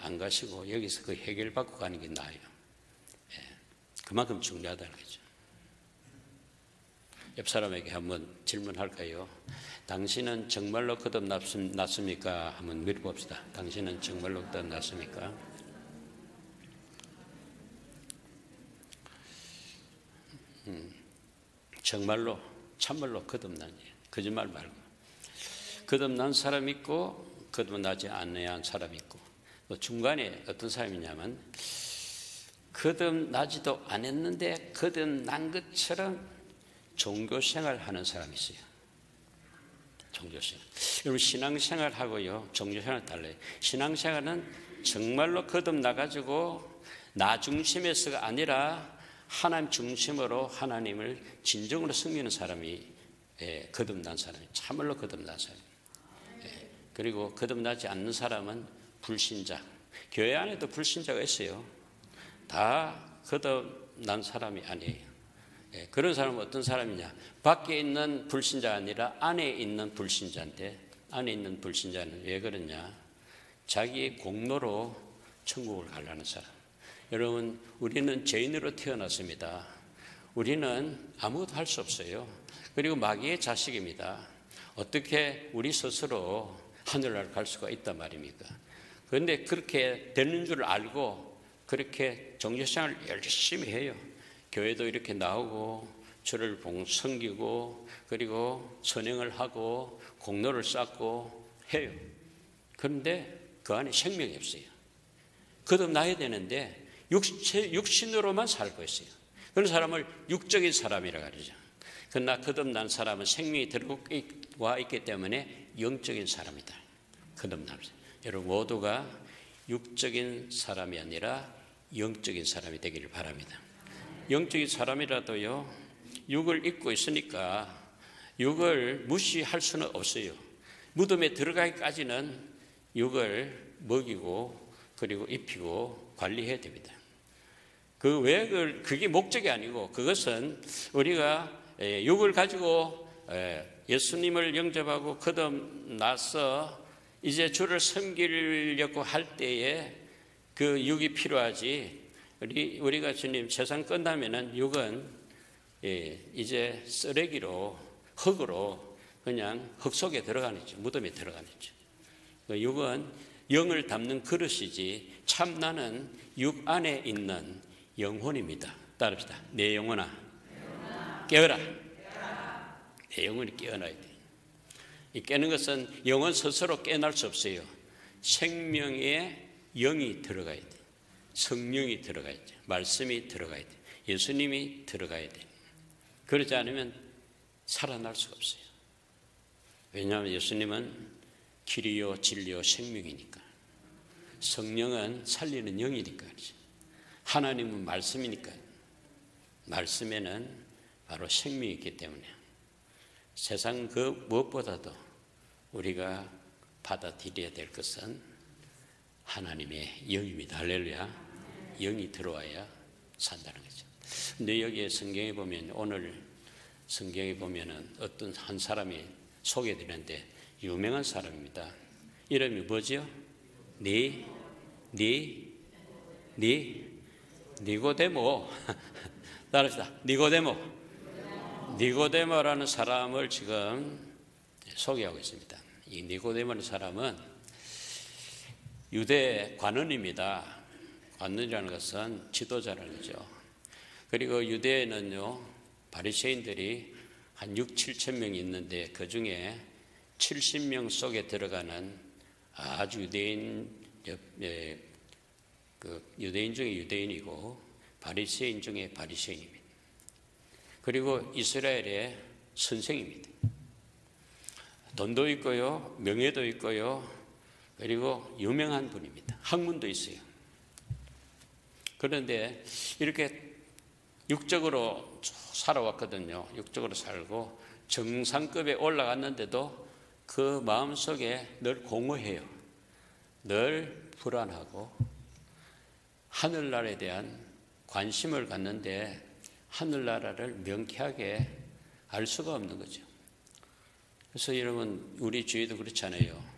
안 가시고 여기서 그 해결받고 가는 게 나아요. 그만큼 중요하다는 거죠. 옆 사람에게 한번 질문할까요? 당신은 정말로 거듭났습니까? 한번 물어봅시다. 당신은 정말로 거듭났습니까? 정말로 참말로 거듭난 일, 거짓말 말고. 거듭난 사람 있고 거듭나지 않는 사람 있고, 또 중간에 어떤 사람이냐면 거듭나지도 않았는데 거듭난 것처럼 종교생활하는 사람이 있어요. 종교생활. 여러분 신앙생활하고요 종교생활 달라요. 신앙생활은 정말로 거듭나가지고 나 중심에서가 아니라 하나님 중심으로 하나님을 진정으로 섬기는 사람이 거듭난 사람이, 참말로 거듭난 사람. 그리고 거듭나지 않는 사람은 불신자. 교회 안에도 불신자가 있어요. 다 거듭난 사람이 아니에요. 그런 사람은 어떤 사람이냐? 밖에 있는 불신자가 아니라 안에 있는 불신자인데, 안에 있는 불신자는 왜 그러냐? 자기의 공로로 천국을 가려는 사람. 여러분, 우리는 죄인으로 태어났습니다. 우리는 아무것도 할 수 없어요. 그리고 마귀의 자식입니다. 어떻게 우리 스스로 하늘나라를 갈 수가 있단 말입니까? 그런데 그렇게 되는 줄 알고 그렇게 종교생활을 열심히 해요. 교회도 이렇게 나오고 주를 섬기고 그리고 선행을 하고 공로를 쌓고 해요. 그런데 그 안에 생명이 없어요. 거듭나야 되는데 육신으로만 살고 있어요. 그런 사람을 육적인 사람이라고 하죠. 그러나 거듭난 사람은 생명이 들어와 있기 때문에 영적인 사람이다. 거듭남. 여러분 모두가 육적인 사람이 아니라 영적인 사람이 되기를 바랍니다. 영적인 사람이라도요, 육을 입고 있으니까 육을 무시할 수는 없어요. 무덤에 들어가기까지는 육을 먹이고 그리고 입히고 관리해야 됩니다. 그게 목적이 아니고, 그것은 우리가 육을 가지고 예수님을 영접하고 거듭나서 이제 주를 섬기려고 할 때에 그 육이 필요하지. 우리가 주님 세상 끝나면은 육은 이제 쓰레기로, 흙으로 그냥 흙 속에 들어가는지, 무덤에 들어가는지. 육은 영을 담는 그릇이지 참 나는 육 안에 있는 영혼입니다. 따릅시다. 내 영혼아 깨어라. 내 영혼이 깨어나야 돼. 이 깨는 것은 영혼 스스로 깨어날 수 없어요. 생명의 영이 들어가야 돼. 성령이 들어가야 돼. 말씀이 들어가야 돼. 예수님이 들어가야 돼. 그러지 않으면 살아날 수가 없어요. 왜냐하면 예수님은 길이요 진리요 생명이니까. 성령은 살리는 영이니까. 하나님은 말씀이니까. 말씀에는 바로 생명이 있기 때문에 세상 그 무엇보다도 우리가 받아들여야 될 것은 하나님의 영입니다. 할렐루야. 영이 들어와야 산다는 거죠. 근데 여기에 성경에 보면, 오늘 성경에 보면은 어떤 한 사람이 소개되는데 유명한 사람입니다. 이름이 뭐죠? 니고데모. 따라합시다. 니고데모라는 사람을 지금 소개하고 있습니다. 이 니고데모라는 사람은 유대 관원입니다. 관원이라는 것은 지도자라는 거죠. 그리고 유대에는요, 바리새인들이 한 6, 7천 명이 있는데 그 중에 70명 속에 들어가는 아주 유대인 중에 유대인이고 바리새인 중에 바리새인입니다. 그리고 이스라엘의 선생입니다. 돈도 있고요, 명예도 있고요, 그리고 유명한 분입니다. 학문도 있어요. 그런데 이렇게 육적으로 살아왔거든요. 육적으로 살고 정상급에 올라갔는데도 그 마음속에 늘 공허해요. 늘 불안하고 하늘나라에 대한 관심을 갖는데 하늘나라를 명쾌하게 알 수가 없는 거죠. 그래서 여러분, 우리 주위도 그렇잖아요.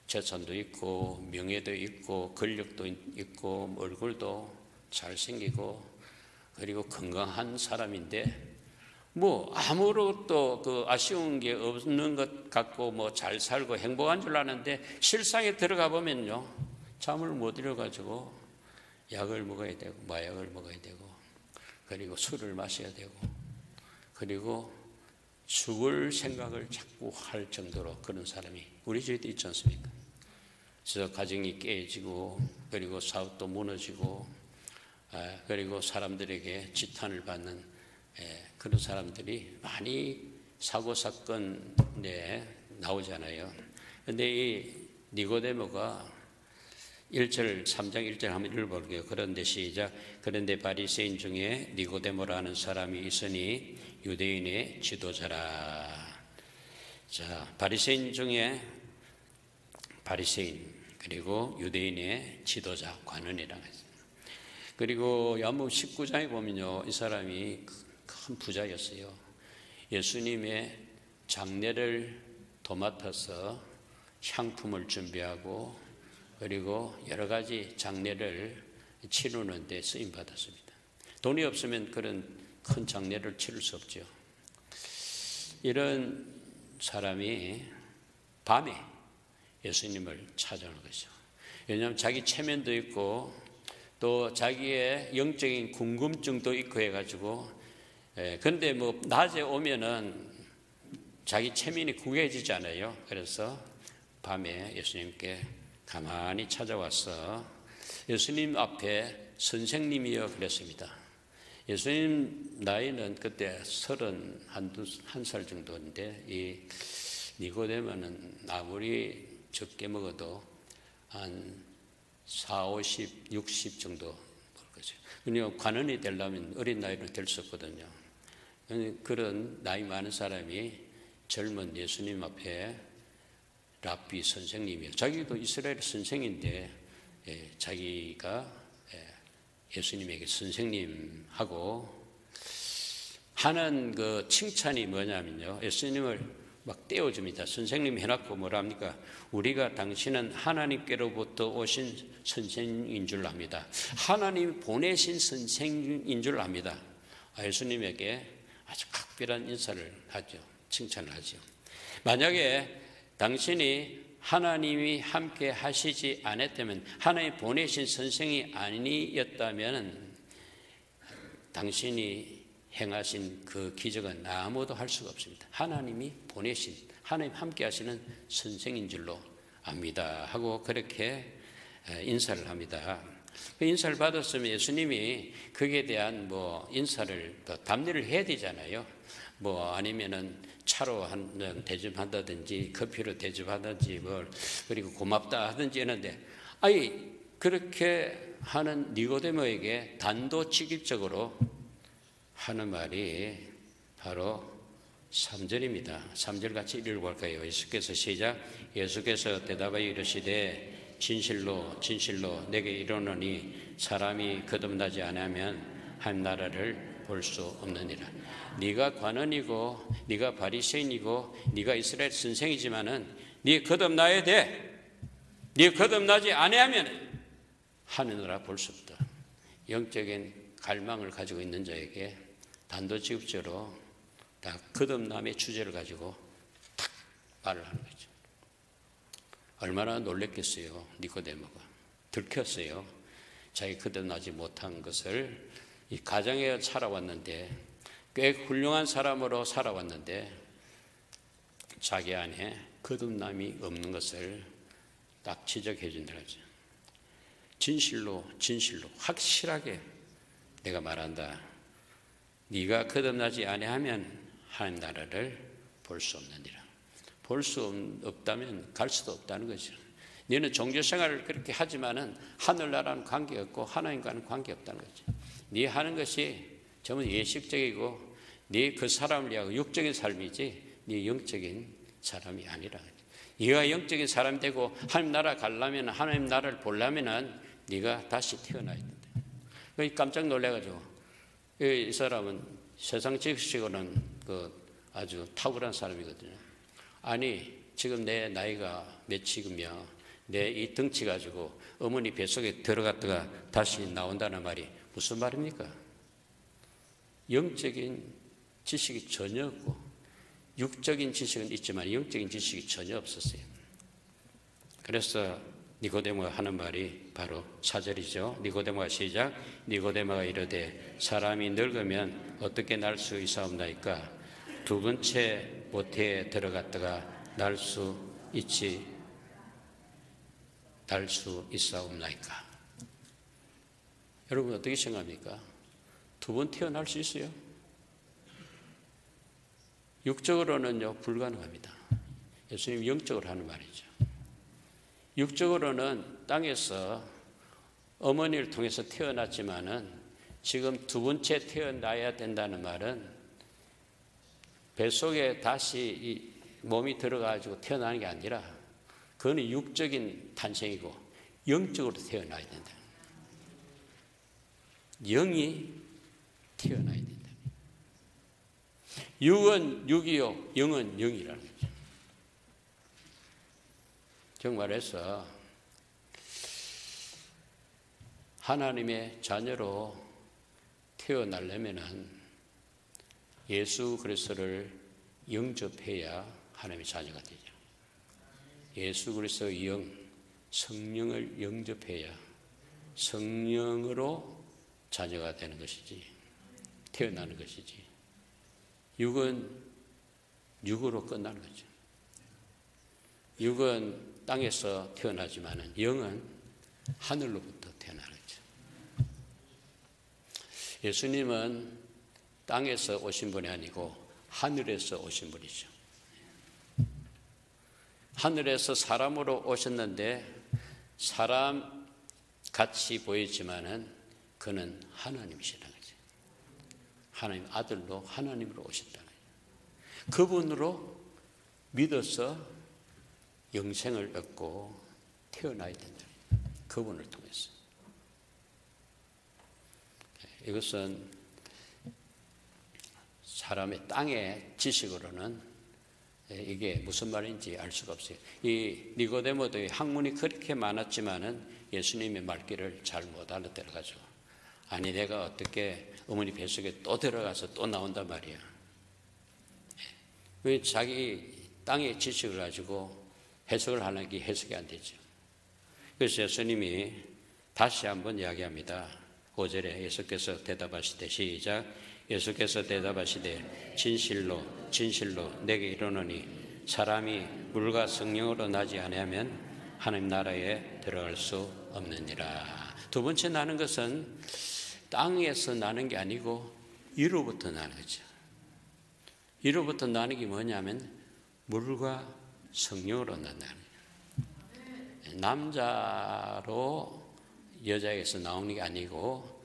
재산도 있고 명예도 있고 권력도 있고 얼굴도 잘생기고 그리고 건강한 사람인데 뭐 아무것도 그 아쉬운 게 없는 것 같고 뭐 잘 살고 행복한 줄 아는데 실상에 들어가 보면요, 잠을 못 이뤄가지고 약을 먹어야 되고 마약을 먹어야 되고 그리고 술을 마셔야 되고 그리고 죽을 생각을 자꾸 할 정도로 그런 사람이 우리 주위도 있지 않습니까? 그래서 가정이 깨지고 그리고 사업도 무너지고 그리고 사람들에게 지탄을 받는 그런 사람들이 많이 사고 사건에 나오잖아요. 그런데 이 니고데모가 1절 3장 1절 한번 읽어볼게요. 그런데 시작. 그런데 바리새인 중에 니고데모라는 사람이 있으니 유대인의 지도자라. 자, 바리새인 중에 바리새인 그리고 유대인의 지도자 관원이라고 했어요. 그리고 요한복음 19장에 보면요, 이 사람이 큰 부자였어요. 예수님의 장례를 도맡아서 향품을 준비하고 그리고 여러 가지 장례를 치르는 데 쓰임 받았습니다. 돈이 없으면 그런 큰 장례를 치를 수 없죠. 이런 사람이 밤에 예수님을 찾아오는 거죠. 왜냐하면 자기 체면도 있고 또 자기의 영적인 궁금증도 있고 해가지고 근데 뭐 낮에 오면은 자기 체면이 구겨지잖아요. 그래서 밤에 예수님께 가만히 찾아와서 예수님 앞에 선생님이여 그랬습니다. 예수님 나이는 그때 31살 정도인데 이 니고데모는 아무리 적게 먹어도 한 40, 50, 60 정도 먹을 거죠. 그냥 관원이 되려면 어린 나이로 될 수 없거든요. 그런 나이 많은 사람이 젊은 예수님 앞에 랍비 선생님이에요. 자기도 이스라엘 선생인데 자기가 예수님에게 선생님하고 하는 그 칭찬이 뭐냐면요, 예수님을 막 떼어줍니다. 선생님 해놓고 뭐랍니까? 우리가 당신은 하나님께로부터 오신 선생인 줄 압니다. 하나님 보내신 선생인 줄 압니다. 예수님에게 아주 각별한 인사를 하죠. 칭찬을 하죠. 만약에 당신이 하나님이 함께 하시지 않았다면, 하나님 보내신 선생이 아니었다면 당신이 행하신 그 기적은 아무도 할 수가 없습니다. 하나님이 보내신, 하나님 함께 하시는 선생인 줄로 압니다 하고 그렇게 인사를 합니다. 그 인사를 받았으면 예수님이 거기에 대한 뭐 인사를 더 답례를 해야 되잖아요. 뭐 아니면은 차로 한 대접한다든지 커피로 대접하든지 뭘 그리고 고맙다 하든지 했는데 그렇게 하는 니고데모에게 단도직입적으로 하는 말이 바로 3절입니다. 3절 같이 읽어볼까요? 예수께서 시작. 예수께서 대답하여 이르시되 진실로 진실로 내게 이르노니 사람이 거듭나지 않으면 하나님 나라를 볼 수 없느니라. 네가 관원이고 네가 바리새인이고 네가 이스라엘 선생이지만은 네 거듭나야 돼. 네 거듭나지 아니하면 하늘나라 볼 수 없다. 영적인 갈망을 가지고 있는 자에게 단도직입적으로 다 거듭남의 주제를 가지고 탁 말을 하는 거죠. 얼마나 놀랬겠어요. 니고데모가 들켰어요. 자기 거듭나지 못한 것을. 이 가정에 살아왔는데 꽤 훌륭한 사람으로 살아왔는데 자기 안에 거듭남이 없는 것을 딱 지적해 준다는 거죠. 진실로 진실로 확실하게 내가 말한다. 네가 거듭나지 아니하면 하나님 나라를 볼 수 없느니라. 볼 수 없다면 갈 수도 없다는 거죠. 너는 종교생활을 그렇게 하지만은 하늘나라는 관계없고 하나님과는 관계없다는 거죠. 네 하는 것이 전부 예식적이고 네 그 사람을 위하여 육적인 삶이지 네 영적인 사람이 아니라. 네가 영적인 사람이 되고 하나님 나라 가려면, 하나님 나라를 보려면은 네가 다시 태어나야 된다. 깜짝 놀래가지고 이 사람은 세상 지식으로는 아주 탁월한 사람이거든요. 아니 지금 내 나이가 몇이며 내 이 덩치 가지고 어머니 뱃속에 들어갔다가 다시 나온다는 말이 무슨 말입니까? 영적인 지식이 전혀 없고 육적인 지식은 있지만 영적인 지식이 전혀 없었어요. 그래서 니고데모가 하는 말이 바로 4절이죠. 니고데모가 시작. 니고데모가 이르되 사람이 늙으면 어떻게 날 수 있사옵나이까? 두 번째 모태에 들어갔다가 날 수 있사옵나이까? 여러분 어떻게 생각합니까? 두 번 태어날 수 있어요? 육적으로는요 불가능합니다. 예수님 영적으로 하는 말이죠. 육적으로는 땅에서 어머니를 통해서 태어났지만은 지금 두 번째 태어나야 된다는 말은 뱃속에 다시 이 몸이 들어가지고 태어나는 게 아니라 그거는 육적인 탄생이고 영적으로 태어나야 된다. 영이 태어나야 된다. 육은 육이요, 영은 영이라는 거죠. 정말해서 하나님의 자녀로 태어나려면은 예수 그리스도를 영접해야 하나님의 자녀가 되죠. 예수 그리스도의 영, 성령을 영접해야 성령으로 자녀가 되는 것이지, 태어나는 것이지. 육은 육으로 끝나는 거죠. 육은 땅에서 태어나지만은 영은 하늘로부터 태어나는 거죠. 예수님은 땅에서 오신 분이 아니고 하늘에서 오신 분이죠. 하늘에서 사람으로 오셨는데 사람 같이 보이지만은 그는 하나님이시라는 거죠. 하나님 아들로 하나님으로 오셨다는 거죠. 그분으로 믿어서 영생을 얻고 태어나야 된다. 그분을 통해서. 이것은 사람의 땅의 지식으로는 이게 무슨 말인지 알 수가 없어요. 이 니고데모도 학문이 그렇게 많았지만은 예수님의 말귀를 잘 못 알아들어가지고 아니 내가 어떻게 어머니 뱃속에 또 들어가서 또 나온단 말이야. 왜 자기 땅의 지식을 가지고 해석을 하는 게 해석이 안 되죠. 그래서 예수님이 다시 한번 이야기합니다. 5절에 예수께서 대답하시되 시작. 예수께서 대답하시되 진실로 진실로 내게 이르노니 사람이 물과 성령으로 나지 아니하면 하나님 나라에 들어갈 수 없느니라. 두 번째 나는 것은 땅에서 나는 게 아니고 위로부터 나는 거죠. 위로부터 나는 게 뭐냐면 물과 성령으로 난다는 거예요. 남자로 여자에게서 나오는 게 아니고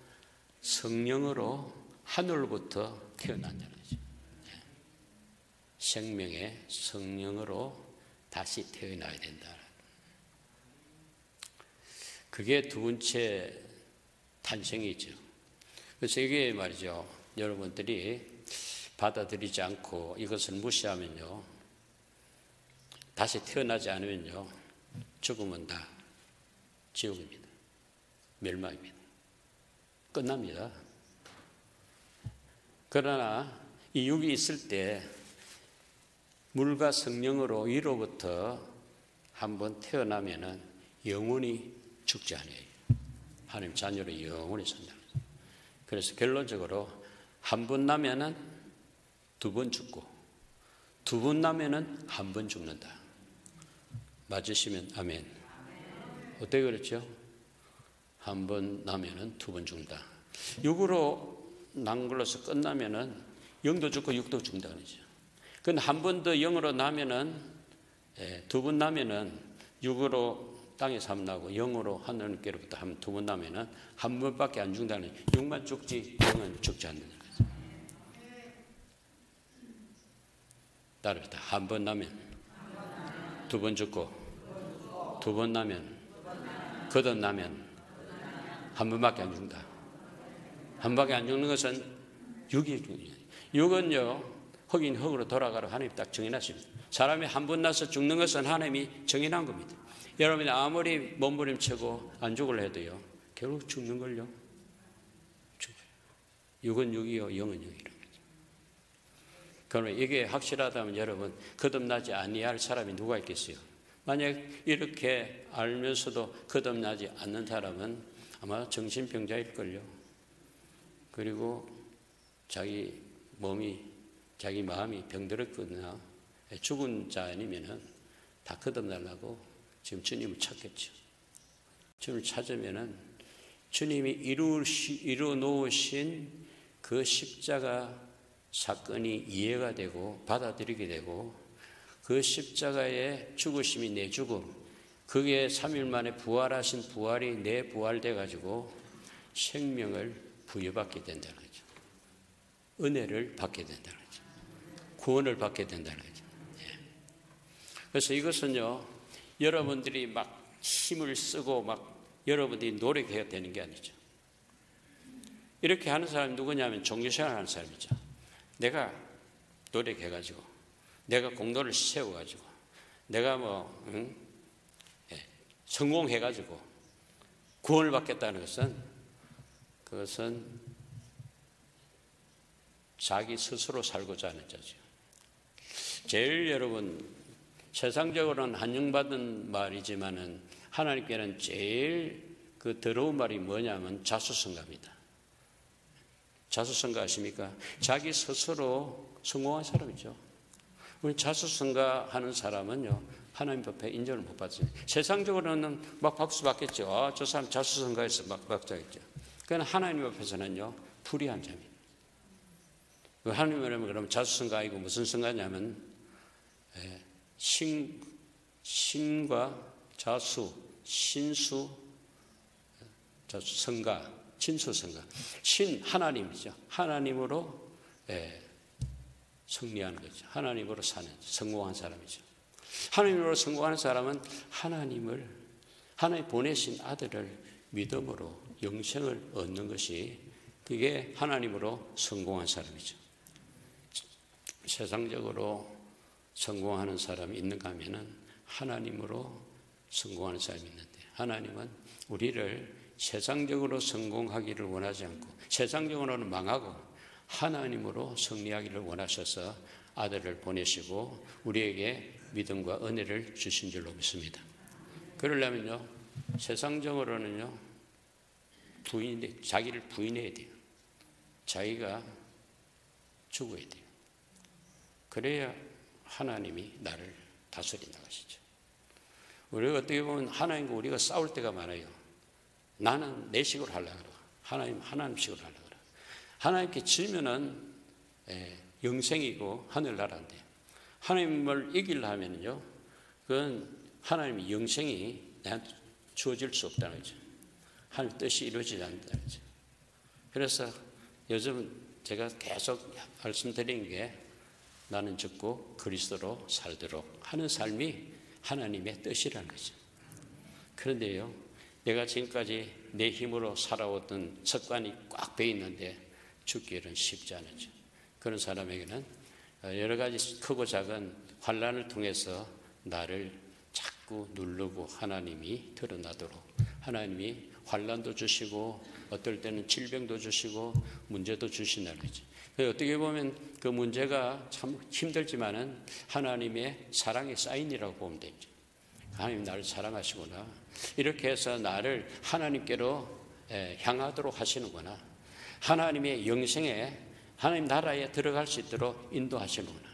성령으로 하늘로부터 태어난다는 거죠. 생명의 성령으로 다시 태어나야 된다. 그게 두 번째 탄생이죠. 그래서 이게 말이죠. 여러분들이 받아들이지 않고 이것을 무시하면요. 다시 태어나지 않으면요. 죽으면 다 지옥입니다. 멸망입니다. 끝납니다. 그러나 이 육이 있을 때 물과 성령으로 위로부터 한번 태어나면은 영원히 죽지 않아요. 하나님 자녀로 영원히 산다는 거죠. 그래서 결론적으로 한 번 나면은 두 번 죽고 두 번 나면은 한 번 죽는다. 맞으시면 아멘. 어떻게 그렇죠? 한 번 나면은 두 번 죽는다. 육으로 난 걸로서 끝나면은 영도 죽고 육도 죽는다 그러죠. 근데 한 번 더 영으로 나면은 두 번 나면은 육으로 땅에서 한 번 나고 영으로 하늘께로부터 한 두 번 나면은 한 번밖에 안 죽는다는 거예요. 육만 죽지 영은 죽지 않는다는 거죠. 따라합니다. 한 번 나면 두 번 죽고 두 번 나면 거듭나면 한 번밖에 안 죽는다. 한 번밖에 안 죽는 것은 육이 죽는 거예요. 육은요 흑인 흑으로 돌아가라고 하나님이 딱 정해놨습니다. 사람이 한 번 나서 죽는 것은 하나님이 정해놓은 겁니다. 여러분이 아무리 몸부림치고 안 죽으려 해도요, 결국 죽는걸요. 죽어요. 6은 6이요, 0은 0이라고. 그러면 이게 확실하다면 여러분, 거듭나지 아니할 사람이 누가 있겠어요? 만약 이렇게 알면서도 거듭나지 않는 사람은 아마 정신병자일걸요. 그리고 자기 몸이, 자기 마음이 병들었거나 죽은 자 아니면은 다 거듭나려고 지금 주님을 찾겠죠. 주님을 찾으면은 주님이 이루어 놓으신 그 십자가 사건이 이해가 되고 받아들이게 되고, 그 십자가의 죽으심이 내 죽음, 그게 3일 만에 부활하신 부활이 내 부활돼 가지고 생명을 부여받게 된다는 거죠. 은혜를 받게 된다는 거죠. 구원을 받게 된다는 거죠. 그래서 이것은요, 여러분들이 막 힘을 쓰고 막 여러분들이 노력해야 되는 게 아니죠. 이렇게 하는 사람이 누구냐면 종교생활 하는 사람이죠. 내가 노력해가지고, 내가 공로를 세워가지고, 내가 성공해가지고 구원을 받겠다는 것은, 그것은 자기 스스로 살고자 하는 자죠. 제일 여러분, 세상적으로는 한영받은 말이지만은 하나님께는 제일 그 더러운 말이 뭐냐면 자수성가입니다. 자수성가 아십니까? 자기 스스로 성공한 사람이죠. 우리 자수성가하는 사람은요, 하나님 앞에 인정을 못 받습니다. 세상적으로는 막 박수 받겠죠. 아, 저 사람 자수성가해서 막 박수하겠죠. 그러나 하나님 앞에서는요, 불의한 자입니다. 하나님은 그러면 자수성가이고 무슨 성가냐면 신과 자수, 신수, 성가, 진수성가. 신 하나님이죠. 하나님으로 승리하는 거죠. 하나님으로 사는, 성공한 사람이죠. 하나님으로 성공하는 사람은 하나님 보내신 아들을 믿음으로 영생을 얻는 것이, 그게 하나님으로 성공한 사람이죠. 세상적으로 성공하는 사람이 있는가 하면은 하나님으로 성공하는 사람이 있는데, 하나님은 우리를 세상적으로 성공하기를 원하지 않고 세상적으로는 망하고 하나님으로 승리하기를 원하셔서 아들을 보내시고 우리에게 믿음과 은혜를 주신 줄로 믿습니다. 그러려면요, 세상적으로는요, 자기를 부인해야 돼요. 자기가 죽어야 돼요. 그래야 하나님이 나를 다스린다 하시죠. 우리가 어떻게 보면 하나님과 우리가 싸울 때가 많아요. 나는 내 식으로 하려고 그러고 하나님 식으로 하려고 그러고. 하나님께 질면은 영생이고 하늘나라인데, 하나님을 이기려면요, 그건 하나님의 영생이 나한테 주어질 수 없다는 거죠. 하나님 뜻이 이루어지지 않는다는 거죠. 그래서 요즘 제가 계속 말씀드리는 게, 나는 죽고 그리스도로 살도록 하는 삶이 하나님의 뜻이라는 거죠. 그런데요, 내가 지금까지 내 힘으로 살아왔던 습관이 꽉 배 있는데 죽기는 쉽지 않죠. 그런 사람에게는 여러 가지 크고 작은 환난을 통해서 나를 자꾸 누르고 하나님이 드러나도록, 하나님이 환난도 주시고 어떨 때는 질병도 주시고 문제도 주신다는 거죠. 어떻게 보면 그 문제가 참 힘들지만은 하나님의 사랑의 사인이라고 보면 되죠. 하나님 나를 사랑하시구나, 이렇게 해서 나를 하나님께로 향하도록 하시는구나, 하나님의 영생에, 하나님 나라에 들어갈 수 있도록 인도하시는구나.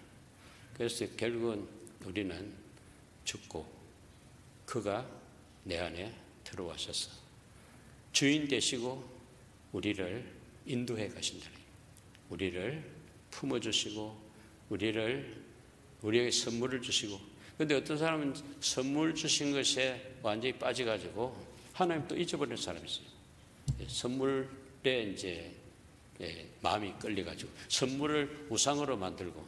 그래서 결국은 우리는 죽고 그가 내 안에 들어와셔서 주인 되시고 우리를 인도해 가신다. 우리를 품어주시고 우리에게 선물을 주시고. 그런데 어떤 사람은 선물 주신 것에 완전히 빠져가지고 하나님 또 잊어버리는 사람이 있어요. 선물에 이제 마음이 끌려가지고 선물을 우상으로 만들고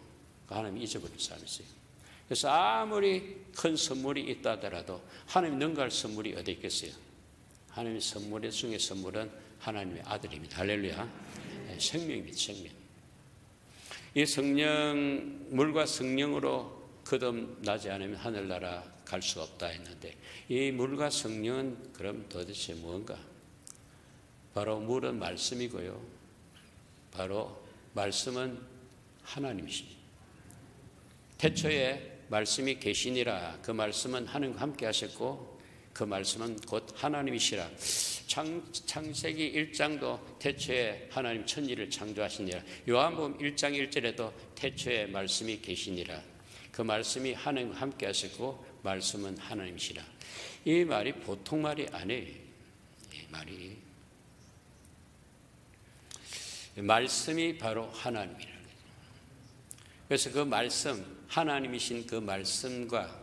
하나님 잊어버리는 사람이 있어요. 그래서 아무리 큰 선물이 있다 하더라도 하나님 능가할 선물이 어디 있겠어요? 하나님의 선물 중에 선물은 하나님의 아들입니다. 할렐루야. 생명입니다. 생명. 이 성령, 물과 성령으로 거듭나지 않으면 하늘나라 갈 수 없다 했는데, 이 물과 성령은 그럼 도대체 뭔가? 바로 물은 말씀이고요, 바로 말씀은 하나님이십니다. 태초에 말씀이 계시니라. 그 말씀은 하나님과 함께 하셨고 그 말씀은 곧 하나님이시라. 창세기 1장도 태초에 하나님 천지를 창조하시니라. 요한복음 1장 1절에도 태초에 말씀이 계시니라. 그 말씀이 하나님과 함께 하셨고 말씀은 하나님이시라. 이 말이 보통 말이 아니에요. 이 말이, 말씀이 바로 하나님이라. 그래서 그 말씀, 하나님이신 그 말씀과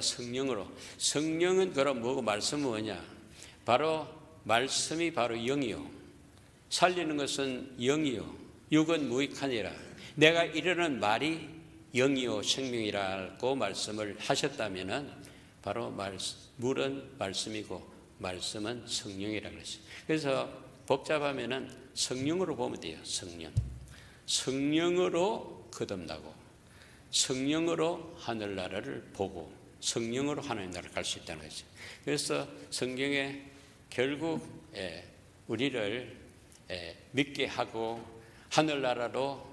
성령으로, 성령은 그럼 뭐고 말씀은 뭐냐? 바로 말씀이 바로 영이요, 살리는 것은 영이요, 육은 무익하니라. 내가 이르는 말이 영이요 생명이라고 말씀을 하셨다면은 바로 물은 말씀이고 말씀은 성령이라고 그랬어요. 그래서 복잡하면은 성령으로 보면 돼요. 성령으로 거듭나고 성령으로 하늘나라를 보고 성령으로 하나님 나라를 갈 수 있다는 거죠. 그래서 성경에 결국 우리를 믿게 하고 하늘나라로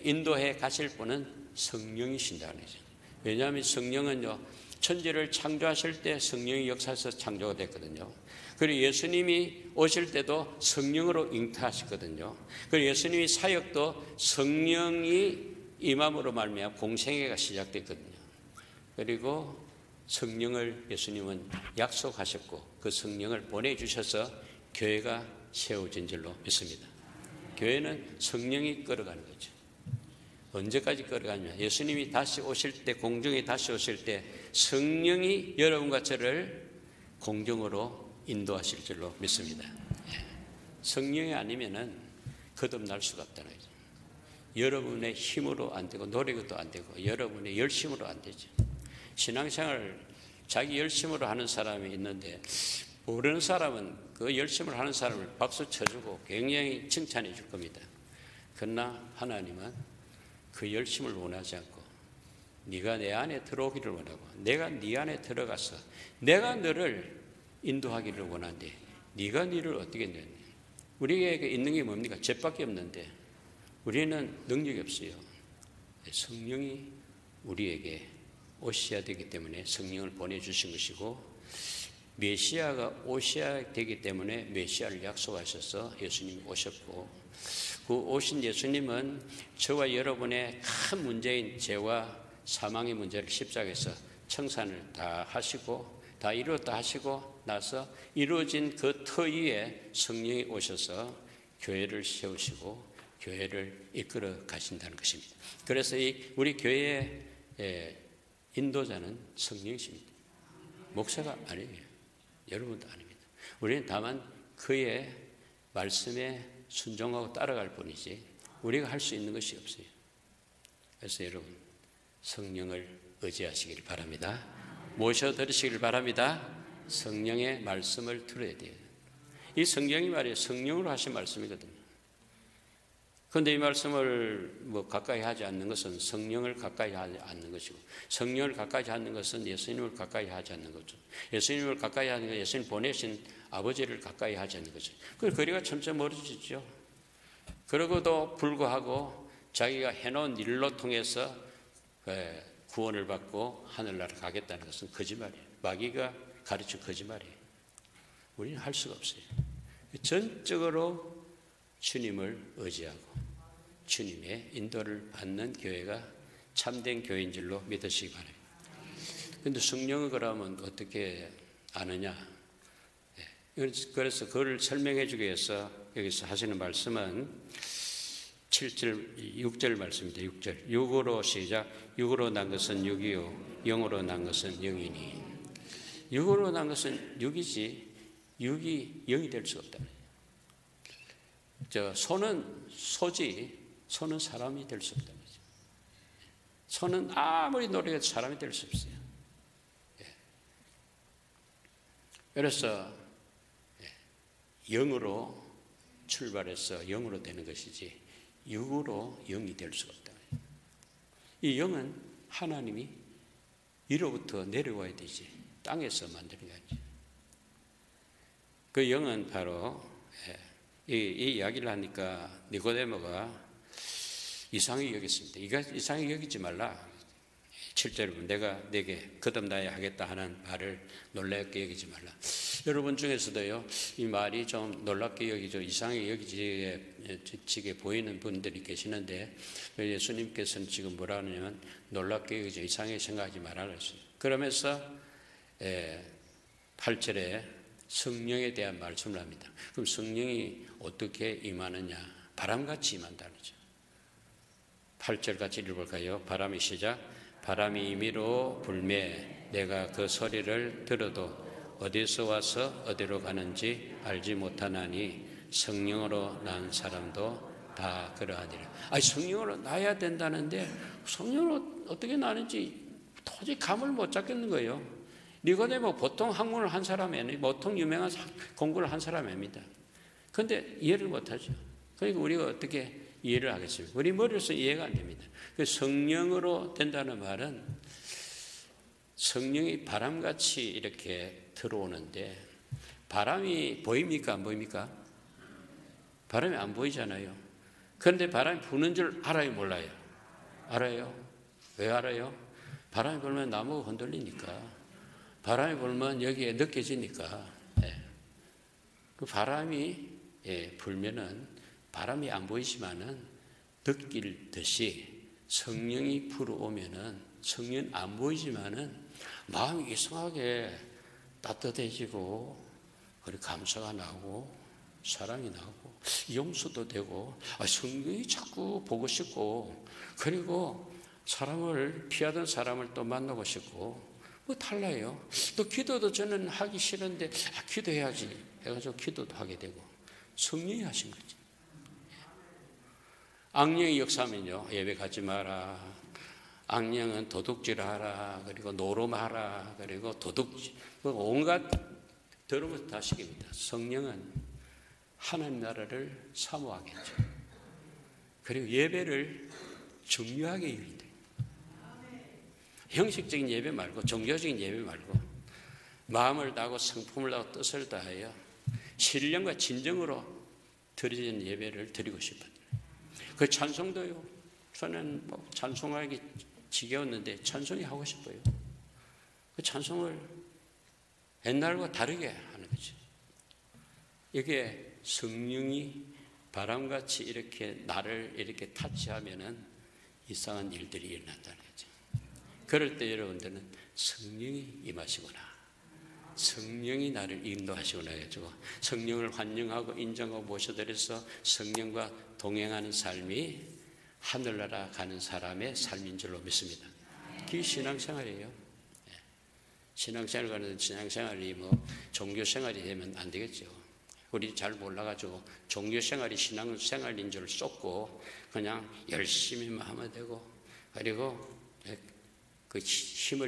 인도해 가실 분은 성령이신다는 거죠. 왜냐하면 성령은요, 천지를 창조하실 때 성령이 역사에서 창조가 됐거든요. 그리고 예수님이 오실 때도 성령으로 잉태하셨거든요. 그리고 예수님이 사역도 성령이 임함으로 말미암아 공생애가 시작됐거든요. 그리고 성령을 예수님은 약속하셨고 그 성령을 보내주셔서 교회가 세워진 줄로 믿습니다. 교회는 성령이 끌어가는 거죠. 언제까지 끌어가냐? 예수님이 다시 오실 때, 공중에 다시 오실 때 성령이 여러분과 저를 공중으로 인도하실 줄로 믿습니다. 성령이 아니면은 거듭날 수가 없다는 거죠. 여러분의 힘으로 안 되고 노력도 안 되고 여러분의 열심으로 안 되죠. 신앙생활을 자기 열심으로 하는 사람이 있는데 모르는 사람은 그 열심을 하는 사람을 박수 쳐주고 굉장히 칭찬해 줄 겁니다. 그러나 하나님은 그 열심을 원하지 않고 네가 내 안에 들어오기를 원하고 내가 네 안에 들어가서 내가 너를 인도하기를 원하는데 네가 너를 어떻게 했느냐. 우리에게 있는 게 뭡니까? 죄밖에 없는데 우리는 능력이 없어요. 성령이 우리에게 오셔야 되기 때문에 성령을 보내주신 것이고 메시아가 오셔야 되기 때문에 메시아를 약속하셔서 예수님이 오셨고 그 오신 예수님은 저와 여러분의 큰 문제인 죄와 사망의 문제를 십자가에서 청산을 다 하시고 다 이루었다 하시고 나서 이루어진 그 터 위에 성령이 오셔서 교회를 세우시고 교회를 이끌어 가신다는 것입니다. 그래서 우리 교회의 인도자는 성령이십니다. 목사가 아니에요. 여러분도 아닙니다. 우리는 다만 그의 말씀에 순종하고 따라갈 뿐이지 우리가 할 수 있는 것이 없어요. 그래서 여러분 성령을 의지하시길 바랍니다. 모셔드리시길 바랍니다. 성령의 말씀을 들어야 돼요. 이 성경이 말이에요. 성령으로 하신 말씀이거든요. 그런데 이 말씀을 가까이 하지 않는 것은 성령을 가까이 하지 않는 것이고 성령을 가까이 하는 것은 예수님을 가까이 하지 않는 거죠. 예수님을 가까이 하는 것은 예수님 보내신 아버지를 가까이 하지 않는 거죠. 그 거리가 점점 멀어지죠. 그러고도 불구하고 자기가 해놓은 일로 통해서 구원을 받고 하늘나라 가겠다는 것은 거짓말이에요. 마귀가 가르친 거짓말이에요. 우리는 할 수가 없어요. 전적으로 주님을 의지하고 주님의 인도를 받는 교회가 참된 교회인 줄로 믿으시기 바랍니다. 그런데 성령을 그러면 어떻게 아느냐? 그래서 그걸 설명해 주기 위해서 여기서 하시는 말씀은 7절, 6절 말씀입니다. 6절. 육으로 시작. 육으로 난 것은 육이요 영으로 난 것은 영이니. 육으로 난 것은 육이지 육이 영이 될 수 없다. 소는 소지, 소는 사람이 될 수 없다는 거죠. 소는 아무리 노력해도 사람이 될 수 없어요. 그래서 영으로 출발해서 영으로 되는 것이지 육으로 영이 될 수가 없다. 이 영은 하나님이 위로부터 내려와야 되지. 땅에서 만드는 게 아니지. 그 영은 바로 이 이야기를 하니까 니고데모가 이상하게 여겼습니다. 이상하게 여기지 말라. 7절에 내가 내게 거듭나야 하겠다 하는 말을 놀랍게 여기지 말라. 여러분 중에서도요, 이 말이 좀 놀랍게 여기죠. 이상하게 여기지게 보이는 분들이 계시는데, 예수님께서는 지금 뭐라 하냐면 놀랍게 여기죠. 이상하게 생각하지 말아라 했어요. 그러면서 8절에 성령에 대한 말씀을 합니다. 그럼 성령이 어떻게 임하느냐? 바람같이 임한다는 거죠. 8절 같이 읽어볼까요? 바람이 시작. 바람이 임의로 불매 내가 그 소리를 들어도 어디서 와서 어디로 가는지 알지 못하나니 성령으로 난 사람도 다 그러하니라. 아니, 성령으로 나야 된다는데 성령으로 어떻게 나는지 도저히 감을 못 잡겠는 거예요. 니고데모 보통 학문을 한 사람이 아니에요. 보통 유명한 공부를 한 사람이 아닙니다. 그런데 이해를 못하죠. 그러니까 우리가 어떻게 이해를 하겠습니까? 우리 머리로서 이해가 안 됩니다. 성령으로 된다는 말은 성령이 바람같이 이렇게 들어오는데, 바람이 보입니까? 안 보입니까? 바람이 안 보이잖아요. 그런데 바람이 부는 줄 알아요? 몰라요? 알아요. 왜 알아요? 바람이 불면 나무가 흔들리니까, 바람이 불면 여기에 느껴지니까. 그 바람이 불면은 바람이 안 보이지만은 느낄 듯이 성령이 불어오면은 성령 안 보이지만은 마음이 이상하게 따뜻해지고, 그리고 감사가 나고 사랑이 나고 용서도 되고, 성령이 자꾸 보고 싶고, 그리고 사람을 피하던 사람을 또 만나고 싶고, 뭐 달라요. 또 기도도 저는 하기 싫은데 기도해야지 해가지고 기도도 하게 되고, 성령이 하신 거지. 악령이 역사하면요, 예배 가지 마라. 악령은 도둑질하라. 그리고 노름하라. 그리고 도둑질, 온갖 더러운 다 시킵니다. 성령은 하나님 나라를 사모하겠죠. 그리고 예배를 중요하게 여긴다. 형식적인 예배 말고, 종교적인 예배 말고, 마음을 다하고 성품을 다하고 뜻을 다하여 신령과 진정으로 드리는 예배를 드리고 싶어요. 그 찬송도요, 저는 찬송하기 지겨웠는데 찬송이 하고 싶어요. 그 찬송을 옛날과 다르게 하는 거죠. 이게 성령이 바람같이 이렇게 나를 이렇게 타치하면은 이상한 일들이 일어난다는 거죠. 그럴 때 여러분들은 성령이 임하시구나, 성령이 나를 인도하시구나 해가지고 성령을 환영하고 인정하고 모셔드려서 성령과 동행하는 삶이 하늘나라 가는 사람의 삶인 줄로 믿습니다. 그게 신앙생활이에요. 신앙생활 가는 신앙생활이 종교생활이 되면 안 되겠죠. 우리 잘 몰라가지고 종교생활이 신앙생활인 줄 쏟고 그냥 열심히만 하면 되고, 그리고 그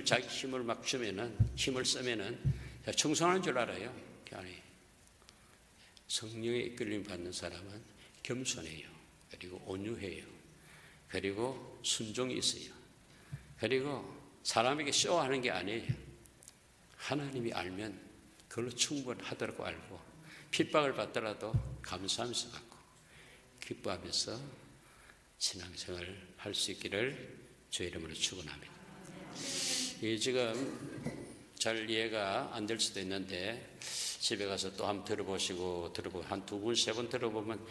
자기 힘을 막 주면은, 힘을 쓰면은 충성하는 줄 알아요. 아니, 성령의 이끌림 받는 사람은 겸손해요. 그리고 온유해요. 그리고 순종이 있어요. 그리고 사람에게 쇼하는 게 아니에요. 하나님이 알면 그걸로 충분하다고 알고, 핍박을 받더라도 감사하면서 받고 기뻐하면서 신앙생활을 할 수 있기를 주의 이름으로 축원합니다. 지금 잘 이해가 안 될 수도 있는데 집에 가서 또 한번 들어보시고 한 두 번, 세 번 들어보면